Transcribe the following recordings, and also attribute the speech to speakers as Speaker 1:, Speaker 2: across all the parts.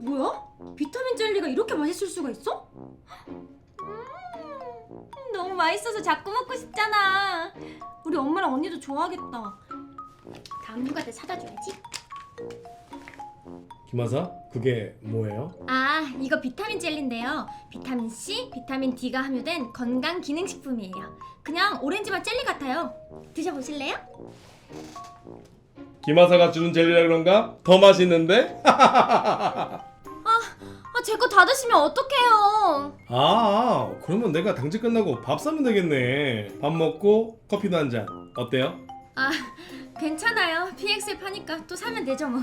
Speaker 1: 뭐야? 비타민 젤리가 이렇게 맛있을 수가 있어? 너무 맛있어서 자꾸 먹고 싶잖아. 우리 엄마랑 언니도 좋아하겠다. 다음 휴가 때 사다 줘야지.
Speaker 2: 김하사? 그게 뭐예요?
Speaker 1: 아, 이거 비타민 젤리인데요. 비타민 C, 비타민 D가 함유된 건강 기능식품이에요. 그냥 오렌지맛 젤리 같아요. 드셔보실래요?
Speaker 2: 김하사가 주는 젤리라 그런가? 더 맛있는데?
Speaker 1: 제 거 다 드시면 어떡해요?
Speaker 2: 그러면 내가 당직 끝나고 밥 사면 되겠네. 밥 먹고 커피도 한 잔. 어때요?
Speaker 1: 아, 괜찮아요. PX에 파니까 또 사면 되죠 뭐.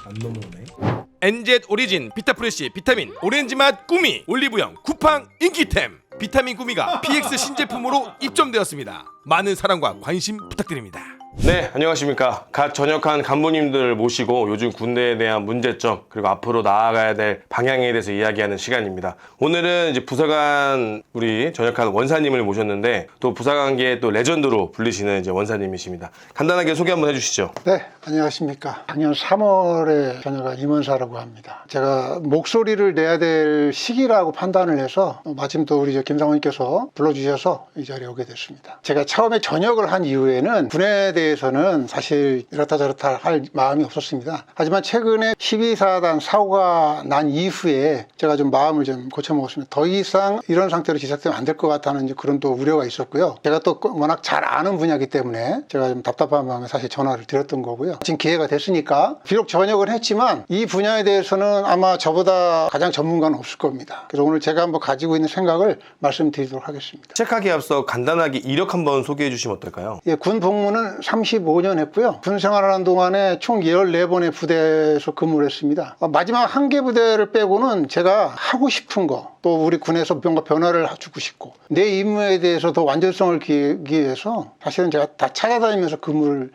Speaker 2: 안 넘어오네.
Speaker 3: NZ 오리진 비타프레쉬 비타민 오렌지맛 꾸미 올리브영 쿠팡 인기템 비타민 꾸미가 PX 신제품으로 입점되었습니다. 많은 사랑과 관심 부탁드립니다.
Speaker 4: 네, 안녕하십니까. 갓 전역한 간부님들 모시고 요즘 군대에 대한 문제점 그리고 앞으로 나아가야 될 방향에 대해서 이야기하는 시간입니다. 오늘은 이제 부사관 우리 전역한 원사님을 모셨는데 또 부사관계의 또 레전드로 불리시는 이제 원사님이십니다. 간단하게 소개 한번 해주시죠.
Speaker 5: 네, 안녕하십니까. 작년 3월에 전역한 임원사라고 합니다. 제가 목소리를 내야 될 시기라고 판단을 해서 마침 또 우리 김상원님께서 불러주셔서 이 자리에 오게 됐습니다. 제가 처음에 전역을 한 이후에는 군에 대해서는 사실 이렇다 저렇다 할 마음이 없었습니다. 하지만 최근에 12사단 사고가 난 이후에 제가 좀 마음을 좀 고쳐먹었습니다. 더 이상 이런 상태로 지속되면 안 될 것 같다는 이제 그런 또 우려가 있었고요. 제가 또 워낙 잘 아는 분야이기 때문에 제가 좀 답답한 마음에 사실 전화를 드렸던 거고요. 지금 기회가 됐으니까 비록 전역을 했지만 이 분야에 대해서는 아마 저보다 가장 전문가는 없을 겁니다. 그래서 오늘 제가 한번 가지고 있는 생각을 말씀드리도록 하겠습니다.
Speaker 4: 시작하기에 앞서 간단하게 이력 한번 소개해 주시면 어떨까요?
Speaker 5: 예, 군 복무는 35년 했고요. 군 생활하는 동안에 총 14번의 부대에서 근무를 했습니다. 마지막 한 개 부대를 빼고는 제가 하고 싶은 거, 또 우리 군에서 뭔가 변화를 주고 싶고 내 임무에 대해서 더 완전성을 기하기 위해서 사실은 제가 다 찾아다니면서 근무를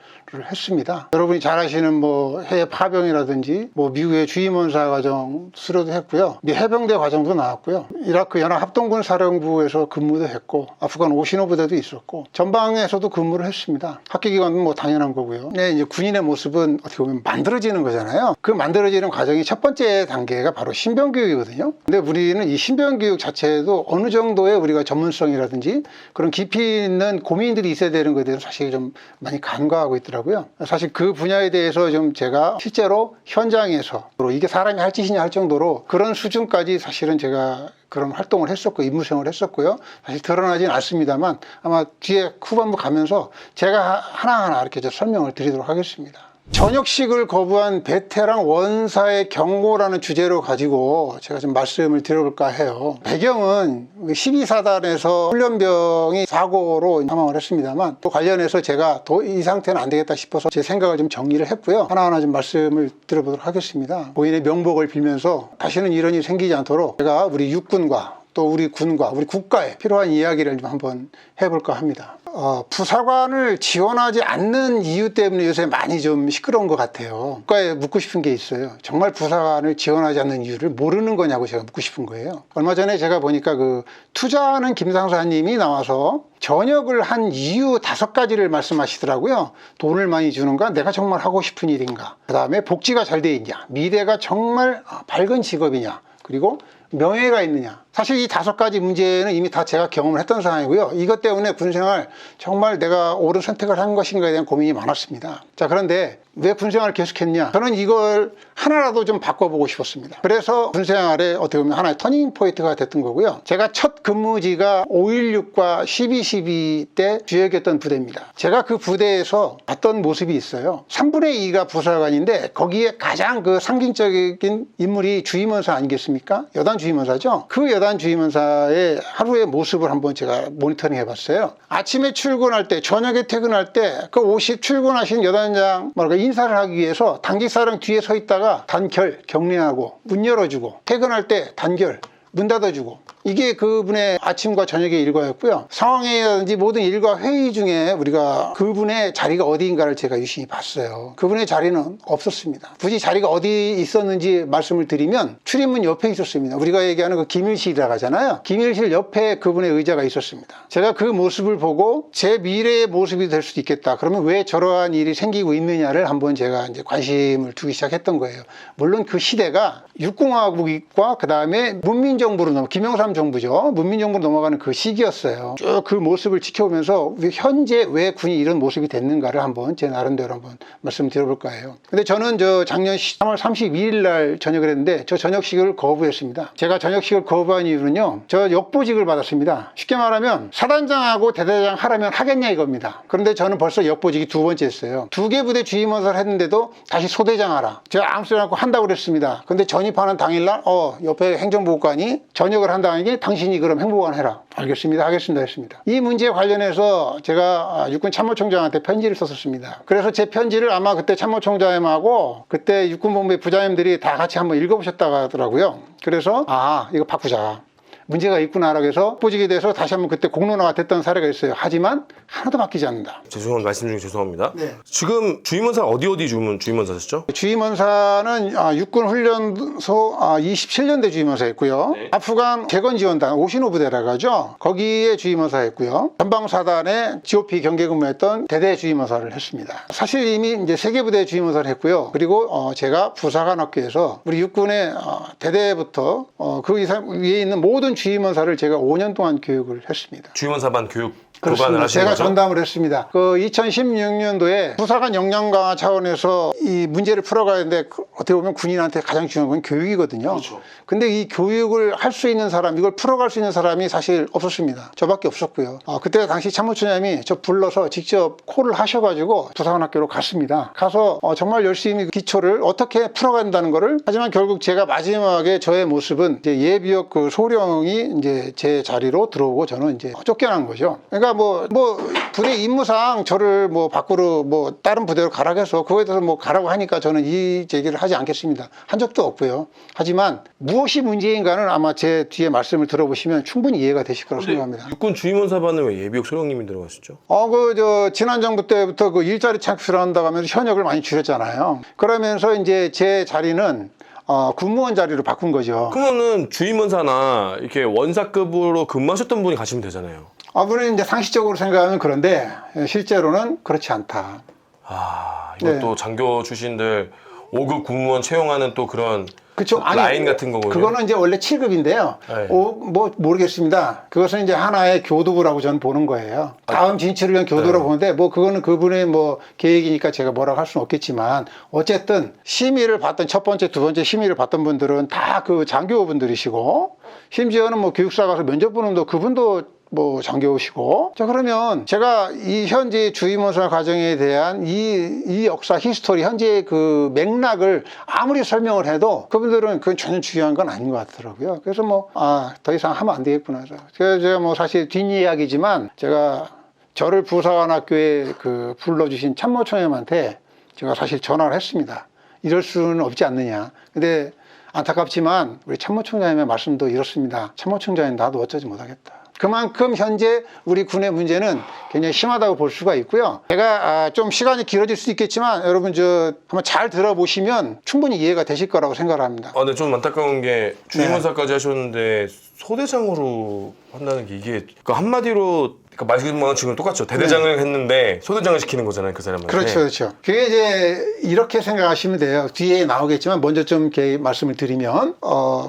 Speaker 5: 했습니다. 여러분이 잘 아시는 뭐 해외 파병이라든지 뭐 미국의 주임원사 과정 수료도 했고요. 미 해병대 과정도 나왔고요. 이라크 연합합동군 사령부에서 근무도 했고 아프간 오시노 부대도 있었고 전방에서도 근무를 했습니다. 학교 기간은 뭐 당연한 거고요. 네, 이제 군인의 모습은 어떻게 보면 만들어지는 거잖아요. 그 만들어지는 과정이 첫 번째 단계가 바로 신병교육이거든요. 근데 우리는 이 신병교육 자체에도 어느 정도의 우리가 전문성이라든지 그런 깊이 있는 고민들이 있어야 되는 것에 대해서 사실 좀 많이 간과하고 있더라고요. 사실 그 분야에 대해서 좀 제가 실제로 현장에서 이게 사람이 할 짓이냐 할 정도로 그런 수준까지 사실은 제가 그런 활동을 했었고 임무생활을 했었고요. 사실 드러나진 않습니다만 아마 뒤에 후반부 가면서 제가 하나하나 이렇게 설명을 드리도록 하겠습니다. 전역식을 거부한 베테랑 원사의 경고라는 주제로 가지고 제가 좀 말씀을 드려볼까 해요. 배경은 12사단에서 훈련병이 사고로 사망을 했습니다만 또 관련해서 제가 이 상태는 안 되겠다 싶어서 제 생각을 좀 정리를 했고요. 하나하나 좀 말씀을 드려보도록 하겠습니다. 본인의 명복을 빌면서 다시는 이런 일이 생기지 않도록 제가 우리 육군과 또 우리 군과 우리 국가에 필요한 이야기를 좀 한번 해볼까 합니다. 부사관을 지원하지 않는 이유 때문에 요새 많이 좀 시끄러운 것 같아요. 국가에 묻고 싶은 게 있어요. 정말 부사관을 지원하지 않는 이유를 모르는 거냐고 제가 묻고 싶은 거예요. 얼마 전에 제가 보니까 그 투자하는 김상사님이 나와서 전역을 한 이유 5가지를 말씀하시더라고요. 돈을 많이 주는가? 내가 정말 하고 싶은 일인가? 그 다음에 복지가 잘 돼 있냐? 미래가 정말 밝은 직업이냐? 그리고 명예가 있느냐. 사실 이 5가지 문제는 이미 다 제가 경험을 했던 상황이고요. 이것 때문에 군생활 정말 내가 옳은 선택을 한 것인가에 대한 고민이 많았습니다. 자, 그런데 왜 군생활을 계속했냐? 저는 이걸 하나라도 좀 바꿔보고 싶었습니다. 그래서 군생활에 어떻게 보면 하나의 터닝 포인트가 됐던 거고요. 제가 첫 근무지가 5.16과 12.12 때 주역이었던 부대입니다. 제가 그 부대에서 봤던 모습이 있어요. 3분의 2가 부사관인데 거기에 가장 그 상징적인 인물이 주임원사 아니겠습니까? 여단 주임원사죠. 그 여단 주임원사의 하루의 모습을 한번 제가 모니터링 해봤어요. 아침에 출근할 때, 저녁에 퇴근할 때 그 50 출근하신 여단장 인사를 하기 위해서 당직사령 뒤에 서 있다가 단결 격려하고 문 열어주고 퇴근할 때 단결 문 닫아주고 이게 그분의 아침과 저녁의 일과였고요. 상황이라든지 모든 일과 회의 중에 우리가 그분의 자리가 어디인가를 제가 유심히 봤어요. 그분의 자리는 없었습니다. 굳이 자리가 어디 있었는지 말씀을 드리면 출입문 옆에 있었습니다. 우리가 얘기하는 그 기밀실이라고 하잖아요. 기밀실 옆에 그분의 의자가 있었습니다. 제가 그 모습을 보고 제 미래의 모습이 될 수도 있겠다. 그러면 왜 저러한 일이 생기고 있느냐를 한번 제가 이제 관심을 두기 시작했던 거예요. 물론 그 시대가 육공화국과 그 다음에 문민정부로 김영삼 정부죠. 문민정부로 넘어가는 그 시기였어요. 쭉 그 모습을 지켜보면서 현재 왜 군이 이런 모습이 됐는가를 한번 제 나름대로 한번 말씀드려볼까 해요. 근데 저는 저 작년 3월 32일 날 저녁을 했는데 저 저녁식을 거부했습니다. 제가 저녁식을 거부한 이유는요. 저 역보직을 받았습니다. 쉽게 말하면 사단장하고 대대장 하라면 하겠냐 이겁니다. 그런데 저는 벌써 역보직이 두 번째였어요. 두 개 부대 주임원사를 했는데도 다시 소대장 하라. 제가 아무 소리 않고 한다고 그랬습니다. 근데 전입하는 당일날 옆에 행정보고관이 전역을 한다니 당신이 그럼 행보관 해라. 알겠습니다. 하겠습니다. 했습니다. 이 문제에 관련해서 제가 육군 참모총장한테 편지를 썼었습니다. 그래서 제 편지를 아마 그때 참모총장님하고 그때 육군본부의 부장님들이 다 같이 한번 읽어보셨다고 하더라고요. 그래서 이거 바꾸자. 문제가 있구나라고 해서 보직에 대해서 다시 한번 그때 공론화가 됐던 사례가 있어요. 하지만 하나도 바뀌지 않는다.
Speaker 4: 죄송한 말씀 중에 죄송합니다.
Speaker 5: 네.
Speaker 4: 지금 주임원사 어디 주임원사셨죠?
Speaker 5: 주임원사는 육군훈련소 27년대 주임원사였고요.
Speaker 4: 네.
Speaker 5: 아프간 재건지원단 오신호 부대라고 하죠. 거기에 주임원사였고요. 전방사단에 GOP 경계근무했던 대대 주임원사를 했습니다. 사실 이미 이제 세계부대 주임원사를 했고요. 그리고 제가 부사관학교에서 우리 육군의 대대부터 그 이상 위에 있는 모든 주임원사를 제가 5년 동안 교육을 했습니다.
Speaker 4: 주임원사반 교육 교관을
Speaker 5: 그렇습니다.
Speaker 4: 하신
Speaker 5: 제가
Speaker 4: 거죠?
Speaker 5: 전담을 했습니다. 그 2016년도에 부사관 역량 강화 차원에서 이 문제를 풀어가야 하는데 어떻게 보면 군인한테 가장 중요한 건 교육이거든요.
Speaker 4: 그렇죠.
Speaker 5: 근데 이 교육을 할 수 있는 사람, 이걸 풀어갈 수 있는 사람이 사실 없었습니다. 저밖에 없었고요. 그때 당시 참모총장님이 저 불러서 직접 콜을 하셔가지고 부사관학교로 갔습니다. 가서 정말 열심히 기초를 어떻게 풀어간다는 거를, 하지만 결국 제가 마지막에 저의 모습은 이제 예비역 그 소령이 이제 제 자리로 들어오고 저는 이제 쫓겨난 거죠. 그러니까 뭐 부대 임무상 저를 뭐 밖으로 뭐 다른 부대로 가라고 해서 그거에 대해서 뭐 가라고 하니까 저는 이 제기를 하지 않겠습니다. 한 적도 없고요. 하지만 무엇이 문제인가는 아마 제 뒤에 말씀을 들어보시면 충분히 이해가 되실 거라고 생각합니다.
Speaker 4: 육군 주임원사반은 왜 예비역 소령님이 들어가셨죠?
Speaker 5: 지난 정부 때부터 그 일자리 창출을 한다고 하면서 현역을 많이 줄였잖아요. 그러면서 이제 제 자리는 군무원 자리로 바꾼 거죠.
Speaker 4: 그러면은 주임원사나 이렇게 원사급으로 근무하셨던 분이 가시면 되잖아요.
Speaker 5: 물론 이제 상식적으로 생각하면 그런데 실제로는 그렇지 않다.
Speaker 4: 이것도
Speaker 5: 네.
Speaker 4: 장교 출신들 5급 군무원 채용하는 또 그런
Speaker 5: 그쵸?
Speaker 4: 라인 같은 거군요.
Speaker 5: 그거는 이제 원래 7급인데요.
Speaker 4: 네.
Speaker 5: 뭐 모르겠습니다. 그것은 이제 하나의 교두부라고 저는 보는 거예요. 다음 진출을 위한 교두라고 보는데 뭐 그거는 그분의 뭐 계획이니까 제가 뭐라고 할 수는 없겠지만 어쨌든 심의를 받던 첫 번째, 두 번째 심의를 받던 분들은 다 그 장교분들이시고 심지어는 뭐 기숙사 가서 면접 보는 그분도 뭐 장교시고. 자, 그러면 제가 이 현재 주임원사 과정에 대한 이 역사 히스토리 현재 그 맥락을 아무리 설명을 해도 그분들은 그건 전혀 중요한 건 아닌 것 같더라고요. 그래서 뭐 더 이상 하면 안 되겠구나. 그래서 제가 뭐 사실 뒷이야기지만 제가 저를 부사관학교에 그 불러주신 참모총장님한테 제가 사실 전화를 했습니다. 이럴 수는 없지 않느냐. 근데 안타깝지만 우리 참모총장님의 말씀도 이렇습니다. 참모총장님 나도 어쩌지 못하겠다. 그만큼 현재 우리 군의 문제는 굉장히 심하다고 볼 수가 있고요. 제가 좀 시간이 길어질 수 있겠지만 여러분 한번 잘 들어보시면 충분히 이해가 되실 거라고 생각을 합니다.
Speaker 4: 근데 좀 안타까운 게 주임원사까지 하셨는데 소대장으로 한다는 게 이게 한마디로 말씀하신 지금 똑같죠. 대대장을 했는데 소대장을 시키는 거잖아요, 그 사람한테.
Speaker 5: 그렇죠. 그게 이제 이렇게 생각하시면 돼요. 뒤에 나오겠지만 먼저 좀 이렇게 말씀을 드리면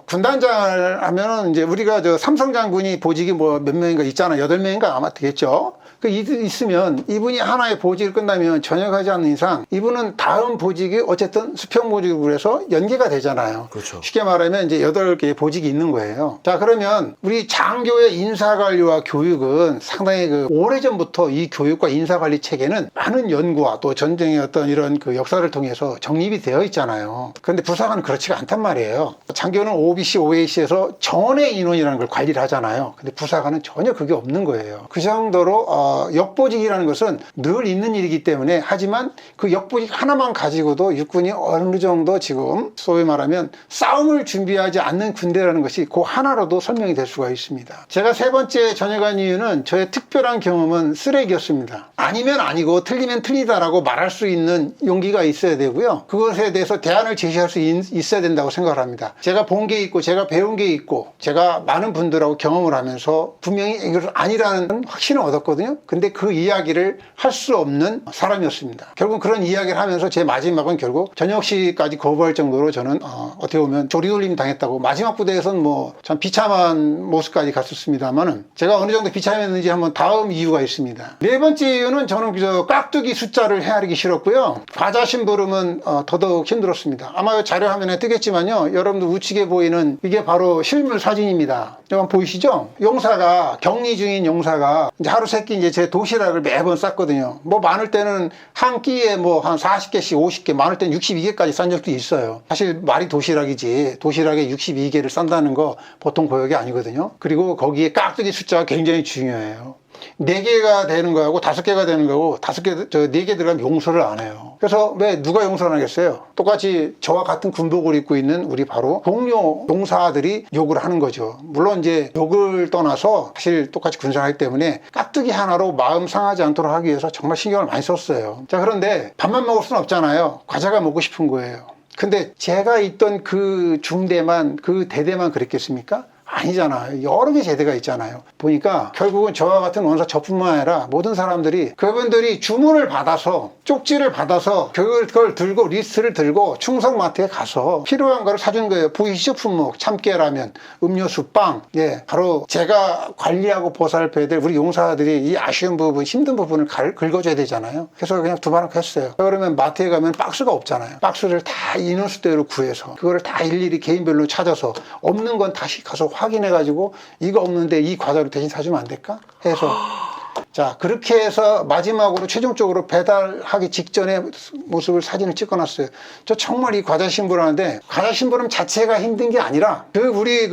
Speaker 5: 군단장을 하면은 이제 우리가 삼성 장군이 보직이 뭐 몇 명인가 있잖아요. 8명인가 아마 되겠죠. 있으면 이분이 하나의 보직을 끝나면 전역하지 않는 이상 이분은 다음 보직이 어쨌든 수평 보직으로 해서 연계가 되잖아요.
Speaker 4: 그렇죠.
Speaker 5: 쉽게 말하면 이제 8개의 보직이 있는 거예요. 자, 그러면 우리 장교의 인사관리와 교육은 상당히 오래전부터 이 교육과 인사관리 체계는 많은 연구와 또 전쟁의 어떤 이런 그 역사를 통해서 정립이 되어 있잖아요. 그런데 부사관은 그렇지가 않단 말이에요. 장교는 OBC, OAC에서 전의 인원이라는 걸 관리를 하잖아요. 근데 부사관은 전혀 그게 없는 거예요. 그 정도로 역보직이라는 것은 늘 있는 일이기 때문에, 하지만 그 역보직 하나만 가지고도 육군이 어느 정도 지금 소위 말하면 싸움을 준비하지 않는 군대라는 것이 그 하나로도 설명이 될 수가 있습니다. 제가 세 번째 전역한 이유는 저의 특별한 경험은 쓰레기였습니다. 아니면 아니고 틀리면 틀리다라고 말할 수 있는 용기가 있어야 되고요. 그것에 대해서 대안을 제시할 수 있어야 된다고 생각을 합니다. 제가 본 게 있고 제가 배운 게 있고 제가 많은 분들하고 경험을 하면서 분명히 이것은 아니라는 확신을 얻었거든요. 근데 그 이야기를 할 수 없는 사람이었습니다. 결국 그런 이야기를 하면서 제 마지막은 결국 전역시까지 거부할 정도로 저는 어떻게 보면 조리돌림 당했다고, 마지막 부대에서는 뭐 참 비참한 모습까지 갔었습니다만은, 제가 어느 정도 비참했는지 한번 다음 이유가 있습니다. 네 번째 이유는 저는 그저 깍두기 숫자를 헤아리기 싫었고요. 과자 심부름은 더더욱 힘들었습니다. 아마 자료 화면에 뜨겠지만요, 여러분들 우측에 보이는 이게 바로 실물 사진입니다. 여러분 보이시죠? 용사가, 격리 중인 용사가 이제 하루 세끼 이제 제 도시락을 매번 쌌거든요. 뭐 많을 때는 한 끼에 뭐 한 40개씩 50개, 많을 때는 62개까지 싼 적도 있어요. 사실 말이 도시락이지, 도시락에 62개를 싼다는 거 보통 고역이 아니거든요. 그리고 거기에 깍두기 숫자가 굉장히 중요해요. 4개가 되는 거하고 5개가 되는 거고, 4개 들어가면 용서를 안 해요. 그래서 왜 누가 용서를 하겠어요? 똑같이 저와 같은 군복을 입고 있는 우리 바로 동료 용사들이 욕을 하는 거죠. 물론 이제 욕을 떠나서 사실 똑같이 군생활하기 때문에 깍두기 하나로 마음 상하지 않도록 하기 위해서 정말 신경을 많이 썼어요. 자, 그런데 밥만 먹을 수는 없잖아요. 과자가 먹고 싶은 거예요. 근데 제가 있던 그 중대만, 그 대대만 그랬겠습니까? 아니잖아요. 여러 개 제대가 있잖아요. 보니까 결국은 저와 같은 원사 저뿐만 아니라 모든 사람들이, 그분들이 주문을 받아서, 쪽지를 받아서 그걸 들고, 리스트를 들고 충성마트에 가서 필요한 거를 사주는 거예요. 보이시죠? 품목, 참깨라면, 음료수, 빵. 예, 바로 제가 관리하고 보살펴야 될 우리 용사들이 이 아쉬운 부분, 힘든 부분을 긁어줘야 되잖아요. 그래서 그냥 두바람 했어요. 그러면 마트에 가면 박스가 없잖아요. 박스를 다 인원수대로 구해서 그거를 다 일일이 개인별로 찾아서, 없는 건 다시 가서 확인해가지고 이거 없는데 이 과자를 대신 사주면 안 될까? 해서, 자, 그렇게 해서 마지막으로 최종적으로 배달하기 직전에 모습을 사진을 찍어놨어요. 저 정말 이 과자 심부름하는데, 과자 심부름 자체가 힘든 게 아니라 우리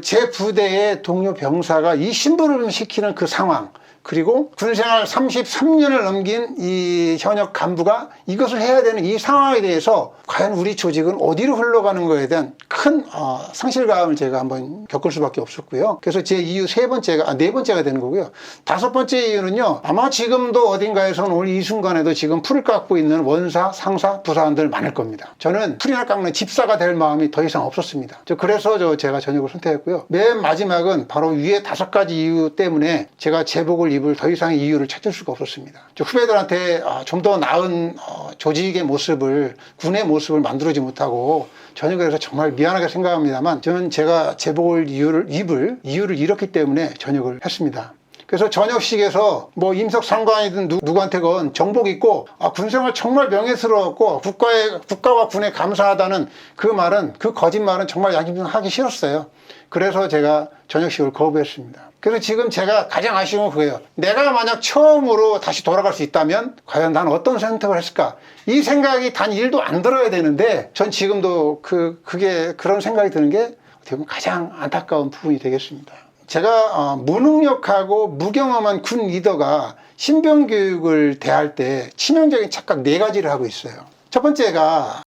Speaker 5: 제 부대의 동료 병사가 이 심부름을 시키는 그 상황, 그리고 군생활 33년을 넘긴 이 현역 간부가 이것을 해야 되는 이 상황에 대해서 과연 우리 조직은 어디로 흘러가는 거에 대한 큰 상실감을 제가 한번 겪을 수밖에 없었고요. 그래서 제 이유 네 번째가 되는 거고요. 다섯 번째 이유는요, 아마 지금도 어딘가에서는 오늘 이 순간에도 지금 풀을 깎고 있는 원사, 상사, 부사관들 많을 겁니다. 저는 풀이나 깎는 집사가 될 마음이 더 이상 없었습니다. 그래서 제가 전역을 선택했고요. 맨 마지막은 바로 위에 5가지 이유 때문에 제가 제복을 입을 더 이상의 이유를 찾을 수가 없었습니다. 후배들한테 좀 더 나은 조직의 모습을, 군의 모습을 만들어지 못하고 전역을 해서 정말 미안하게 생각합니다만, 저는 제가 제복을 입을 이유를 잃었기 때문에 전역을 했습니다. 그래서 전역식에서 뭐 임석상관이든 누구한테건 정복 입고 군생활 정말 명예스러웠고 국가와 군에 감사하다는 그 거짓말은 정말 하기 싫었어요. 그래서 제가 전역식을 거부했습니다. 그래서 지금 제가 가장 아쉬운 건 그거예요. 내가 만약 처음으로 다시 돌아갈 수 있다면 과연 난 어떤 선택을 했을까? 이 생각이 단 1도 안 들어야 되는데, 전 지금도 그런 생각이 드는 게 어떻게 보면 가장 안타까운 부분이 되겠습니다. 제가 무능력하고 무경험한 군 리더가 신병 교육을 대할 때 치명적인 착각 4가지를 하고 있어요. 첫 번째가